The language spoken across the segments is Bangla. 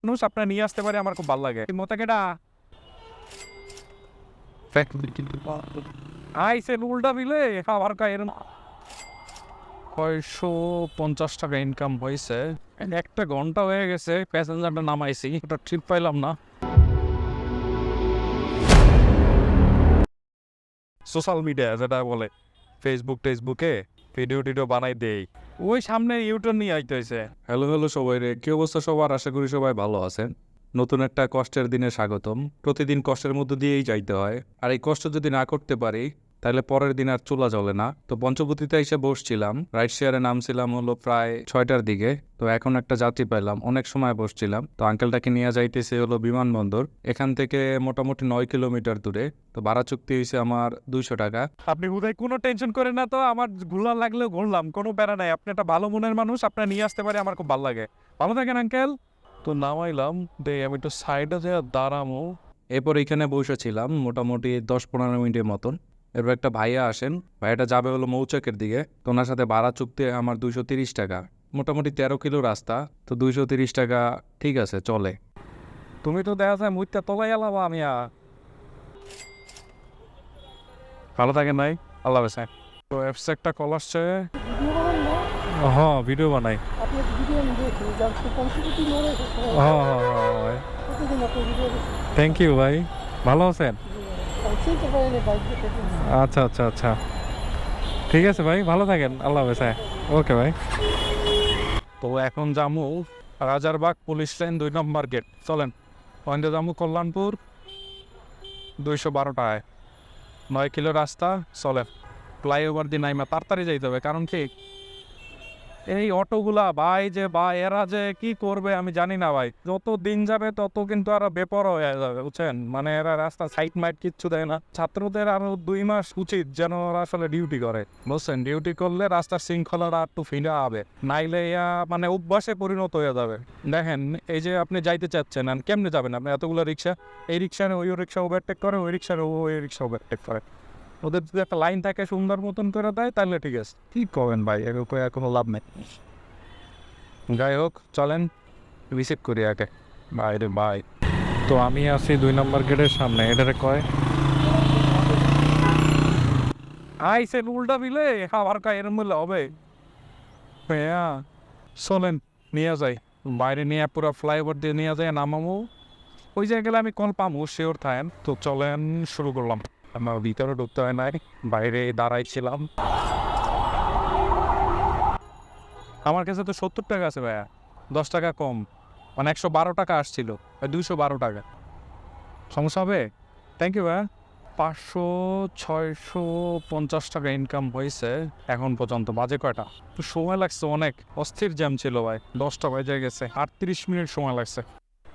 মানুষ আপনার নিয়ে আসতে পারে, আমার খুব ভালো লাগে। মোতাকেটা আইসেন উল্টা দিলে আমার কায়ের 650 টাকা ইনকাম হয়েছে। একটা ঘন্টা হয়ে গেছে, প্যাসেঞ্জারটা নামাইছি, ওটা ট্রিপ পাইলাম না। সোশ্যাল মিডিয়া যেটা বলে ফেসবুকে ভিডিও টিডিও বানাই দেই, ওই সামনে ইউটার্ন নিয়ে আইতে হয়েছে। হ্যালো সবাই রে, কি অবস্থা সবার? আশা করি সবাই ভালো আছেন। নতুন একটা কষ্টের দিনে স্বাগতম। প্রতিদিন কষ্টের মধ্য দিয়েই যাইতে হয়, আর এই কষ্ট যদি না করতে পারি তাহলে পরের দিন আর চুলা জ্বলে না। তো পঞ্চবতীতে এসে বসছিলাম, রাইড শেয়ারে নামছিলাম হলো প্রায় 6টার দিকে। তো এখন একটা যাত্রী পাইলাম, অনেক সময় বসছিলাম। তো আঙ্কেলটাকে নিয়ে যাইতেছে হলো বিমানবন্দর, এখান থেকে মোটামুটি 9 কিলোমিটার দূরে। তো ভাড়া চুক্তি হয়েছে আমার 200 টাকা। আপনি হুদায় কোনো টেনশন করেন না, তো আমার ঘুরলাম লাগলেও ঘুরলাম, কোনো প্যারা নাই। আপনি একটা ভালো মনের মানুষ, আপনার নিয়ে আসতে পারে, আমার খুব ভালো লাগে। ভালো থাকেন আঙ্কেল। তো নামাইলাম দে, আমি একটু সাইডে যেয়ে দাঁড়ামো। এরপর এখানে বসেছিলাম মোটামুটি 10-15 মিনিটের মতন। এরপর একটা ভাইয়া আসেন, ভাইয়াটা যাবে হলো মৌচাকের দিকে। তো ওনার সাথে ভাড়া চুক্তি আমার 230 টাকা। মোটামুটি 13 কিলো রাস্তা, তো 230 টাকা ঠিক আছে, চলে। তুমি তো দেখা যায় মুইটা তলাই এলাম আমি। ভালো থাকেন ভাই, আল্লাহ হাফেজ। তো অ্যাপসে একটা কল আসছে। হ্যাঁ, ভিডিও বানাই। থ্যাংক ইউ ভাই, ভালো আছেন? আচ্ছা আচ্ছা আচ্ছা, ঠিক আছে ভাই, ভালো থাকেন, আল্লাহ হাফেজ। ওকে ভাই। তো এখন যামু রাজারবাগ পুলিশ লাইন 2 নম্বর গেট। চলেন ওখানে যামু কল্যাণপুর 212 টাকায়, 9 কিলো রাস্তা। চলেন ফ্লাইওভার দিয়ে নাইমা তাড়াতাড়ি যাইতে হবে, কারণ কি এই অটোগুলা ভাই এরা যে কি করবে আমি জানি না ভাই। যত দিন যাবে তত কিন্তু আরো বেপরোয়া হয়ে যাবে, বুঝছেন? মানে এরা রাস্তা সাইড মাইট কিচ্ছু দেয় না। ছাত্রদের আরো 2 মাস উচিত যেন ওরা আসলে ডিউটি করে, বুঝছেন? ডিউটি করলে রাস্তার শৃঙ্খলাটা একটু ফিরে হবে, নাইলে মানে অভ্যাসে পরিণত হয়ে যাবে। দেখেন এই যে আপনি যাইতে চাচ্ছেন, আর কেমনে যাবেন? আপনি এতগুলো রিক্সা, এই রিক্সার ওই রিক্সা ওভারটেক করে, ওই রিক্সার ওই রিক্সা ওভারটেক করে। ওদের যদি একটা লাইন থাকে সুন্দর মতন করে দেয় তাহলে ঠিক আছে। কি করবেন ভাই, কোনো লাভ নেই। যাই হোক, চলেন রিসিভ করি আগে। বাই রে বাই। তো আমি আছি 2 নম্বর গেটের সামনে, এটারে কয় আইসেন উল্টা দিলে আবার কয় এরম বললে হবে? হ্যাঁ, চলেন নিয়ে যাই, বাইরে নিয়ে পুরো ফ্লাইওভার দিয়ে নিয়ে যায় নামামো। ওই জায়গায় গেলে আমি কল পামো, শিওর থাকেন। তো চলেন শুরু করলাম। আমার ভিতরে ঢুকতে হয় নাই, বাইরে দাঁড়াইছিলাম। আমার কাছে তো 70 টাকা আছে ভাইয়া, 10 টাকা কম, মানে 112 টাকা আসছিল, 212 টাকা। সমস্যা হবে? থ্যাংক ইউ ভাইয়া। 500-650 টাকা ইনকাম হয়েছে এখন পর্যন্ত। বাজে কয়টা? তো সময় লাগছে অনেক, অস্থির জ্যাম ছিল ভাই। 10টা বেজে গেছে, 38 মিনিট সময় লাগছে।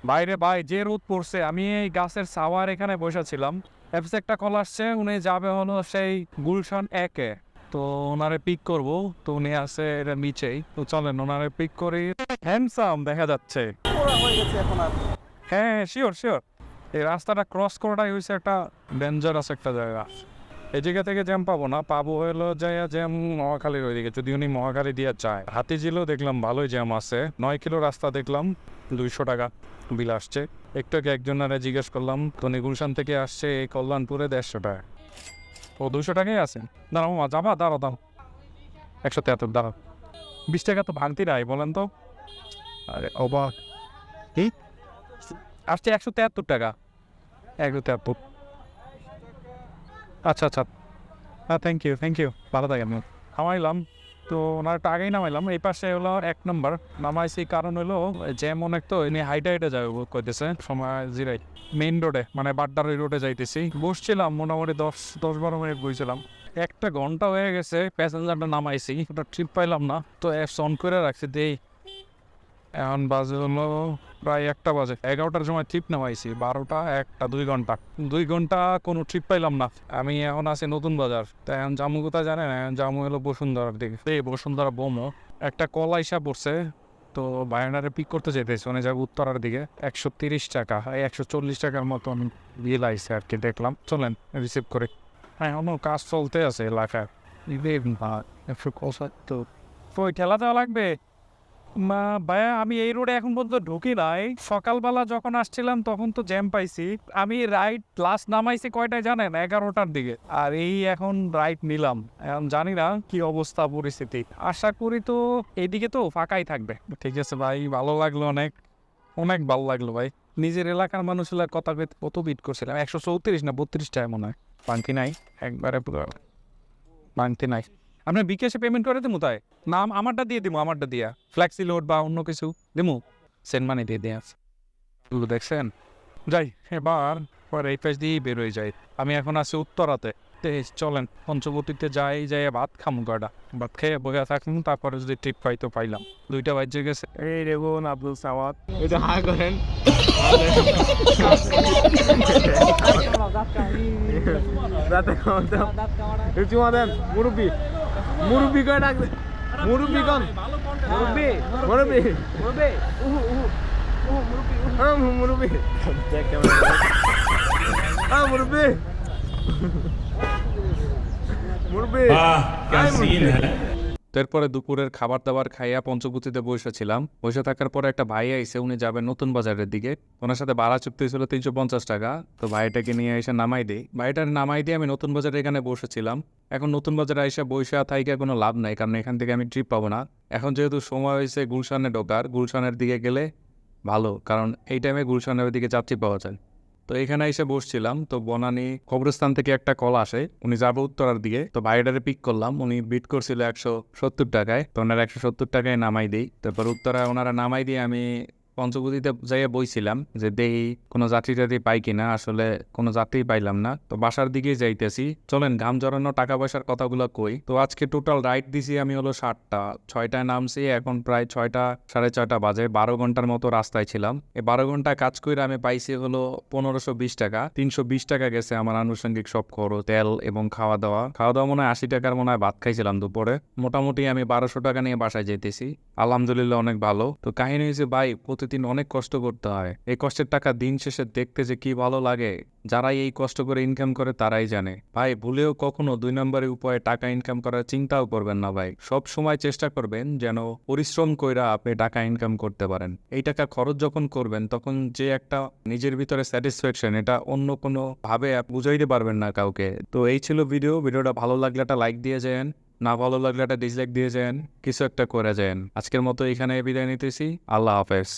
বাইরে ভাই যে রোদ পড়ছে, আমি এই গাছের ছাওয়ার এখানে বসেছিলাম। অ্যাপসে একটা কল আসছে, উনি যাবে হলো সেই গুলশান 1-এ। তো ওনারে পিক করব, তো উনি আছে এটা নিচেই। তো চলেন ওনারে পিক করি। হ্যান্ডসাম দেখা যাচ্ছে। হ্যাঁ শিওর শিওর। এই রাস্তাটা ক্রস করাটাই হয়েছে একটা ডেঞ্জারাস একটা জায়গা। এই জায়গা থেকে জ্যাম পাবো না, পাবো হলো যাইয়া জ্যাম মহাখালীর ওইদিকে, যদি উনি মহাখালী দিয়ে যায়। হাতিঝিলও দেখলাম ভালোই জ্যাম আছে। 9 কিলো রাস্তা দেখলাম, 200 টাকা বিল আসছে। একটু আগে একজনারে জিজ্ঞেস করলাম, তো গুলশান থেকে আসছে এই কল্যাণপুরে 150 টাকা। ও 200 টাকাই আছে। দাঁড়াও মা, যাবা? দাঁড়াও দাঁড়াও, 173, দাঁড়াও। 20 টাকা তো ভাঙতি নাই বলেন তো। আরে অবাক, কি আসছে 173 টাকা, 173। আচ্ছা আচ্ছা, হ্যাঁ থ্যাংক ইউ, ভালো থাকেন। নামাইলাম, তো ওনার একটা আগেই নামাইলাম। এই পাশে হলো 1 নম্বর নামাইছি, কারণ হলো জ্যাম অনেক, তো এনে হাইটে যাবে কইতেছে। সময় জিরাই মেইন রোডে, মানে বাড্ডার রোডে যাইতেছি। বসছিলাম মোটামুটি 10-12 মিনিট বইছিলাম। একটা ঘন্টা হয়ে গেছে, প্যাসেঞ্জারটা নামাইছি, ওটা ট্রিপ পাইলাম না। তো অ্যাপস অন করে রাখছি, দেই এখন বাজে হলো প্রায় 1টা বাজে। 11টার সময় ট্রিপ নামাইছি, 12টা 1টা 2 ঘন্টা কোনো ট্রিপ পাইলাম না। আমি এখন আছি নতুন বাজার। তাই এখন জামু কোথায় জানেন? এখন জামু হলো বসুন্ধরার দিকে। এই বসুন্ধরা বোমো একটা কল আইসা পড়ছে, তো বায়নারে পিক করতে যেতেছি, মানে যাবো উত্তরার দিকে। 130 টাকা, 140 টাকার মতন বিল আইসে আর কি, দেখলাম। চলেন রিসিভ করে। হ্যাঁ, এখনো কাজ চলতে আছে লাইফে। তো ওই ঠেলা দেওয়া লাগবে। ভাইয়া আমি এই রোডে এখন পর্যন্ত ঢুকি নাই। সকালবেলা যখন আসছিলাম তখন তো জ্যাম পাইছি। আমি রাইড লাস্ট নামাইছি কয়টায় জানেন? 11টার দিকে। আর এই এখন রাইড নিলাম, এখন জানি না কি অবস্থা পরিস্থিতি। আশা করি তো এইদিকে তো ফাঁকাই থাকবে। ঠিক আছে ভাই, ভালো লাগলো, অনেক অনেক ভালো লাগলো ভাই। নিজের এলাকার মানুষের কথা কত বিট করছিলাম, 134 না 32টায় মনে হয়। বাংতি নাই একবারে, পুরো বাংতি নাই। আপনার বিকাশে পেমেন্ট করে দেবো তাই? নাম আমারটা দিয়ে দিব, আমারটা দিয়া ফ্ল্যাক্সি লোড বা অন্য কিছু দেবো, সেন্ড মানি দিয়ে দিয়ে এগুলো দেখছেন। যাই এবার পরে এই পেজ দিয়েই বেরোয় যাই। আমি এখন আছি উত্তরাতে। চলেন পঞ্চবতীতে যাই, যাই ভাত খামু কয়টা, ভাত খেয়ে বসে থাকলাম, তারপরে যদি ট্রিপ পাই তো পাইলাম। 2টা বাজে গেছে। এই দেখুন আব্দুল সামাদ, এই যে হা করেন চুমা দেন। মুরব্বী মুরব্বী কয় ডাক, মুরব্বী কন, মুরব্বী মুরব্বী মুরব্বী মুরব্বী মুরব্বী মুরব্বী। এরপরে দুপুরের খাবার দাবার খাইয়া পঞ্চবতীতে বসেছিলাম। বসে থাকার পরে একটা ভাই আইসে, উনি যাবেন নতুন বাজারের দিকে। ওনার সাথে ভাড়া চুক্তি ছিল 350 টাকা। তো ভাইটাকে নিয়ে এসে নামাই দিই, ভাইটার নামাই দিয়ে আমি নতুন বাজারে এখানে বসেছিলাম। এখন নতুন বাজারে এসে বসে থাইকা কোনো লাভ নাই, কারণ এখান থেকে আমি ট্রিপ পাবো না। এখন যেহেতু সময় হয়েছে গুলশানে ঢোকার, গুলশানের দিকে গেলে ভালো, কারণ এই টাইমে গুলশানের দিকে যাত্রী পাওয়া যায়। তো এখানে এসে বসছিলাম, তো বনানী কবরস্থান থেকে একটা কল আসে, উনি যাবে উত্তরার দিকে। তো ভাইডারে পিক করলাম, উনি বিট করছিল 170 টাকায়। তো ওনার 170 টাকায় নামাই দিই। তারপর উত্তরায় ওনারা নামাই দিয়ে আমি পঞ্চবতীতে যাইয়া বইছিলাম যে দেখি কোনো যাত্রী টাত্রী পাই কিনা। আসলে কোনো যাত্রী পাইলাম না, তো বাসার দিকে যাইতেছি। চলেন ঘাম জড়ানো টাকা পয়সার কথাগুলো কই। তো আজকে টোটাল রাইড দিছি আমি হলো 7টা। 6টায় নামছি, এখন প্রায় 6টা 6:30 বাজে। 12 ঘন্টার মতো রাস্তায় ছিলাম। এই 12 ঘন্টা কাজ করে আমি পাইছি হলো 1520 টাকা। 320 টাকা গেছে আমার আনুষঙ্গিক সব খরচ, তেল এবং খাওয়া দাওয়া। মনে হয় 80 টাকার মনে হয় ভাত খাইছিলাম দুপুরে। মোটামুটি আমি 1200 টাকা নিয়ে বাসায় যেতেছি। আলহামদুলিল্লাহ অনেক ভালো। তো কাহিনী হয়েছে ভাই, প্রতিদিন অনেক কষ্ট করতে হয়। এই কষ্টের টাকা দিন শেষে দেখতে যে কি ভালো লাগে, যারাই এই কষ্ট করে ইনকাম করে তারাই জানে। ভাই ভুলেও কখনো 2 নম্বরের উপায়ে টাকা ইনকাম করার চিন্তাও করবেন না ভাই। সব সময় চেষ্টা করবেন যেন পরিশ্রম কইরা আপনি টাকা ইনকাম করতে পারেন। এই টাকা খরচ যখন করবেন তখন যে একটা নিজের ভিতরে স্যাটিসফ্যাকশন, এটা অন্য কোনো ভাবে বুঝাইতে পারবেন না কাউকে। তো এই ছিল ভিডিওটা ভালো লাগলে একটা লাইক দিয়ে যান, না ভালো লাগলে একটা ডিসলাইক দিয়ে যান, কিছু একটা করে যান। আজকের মতো এখানে বিদায় নিতেছি। আল্লাহ হাফেজ।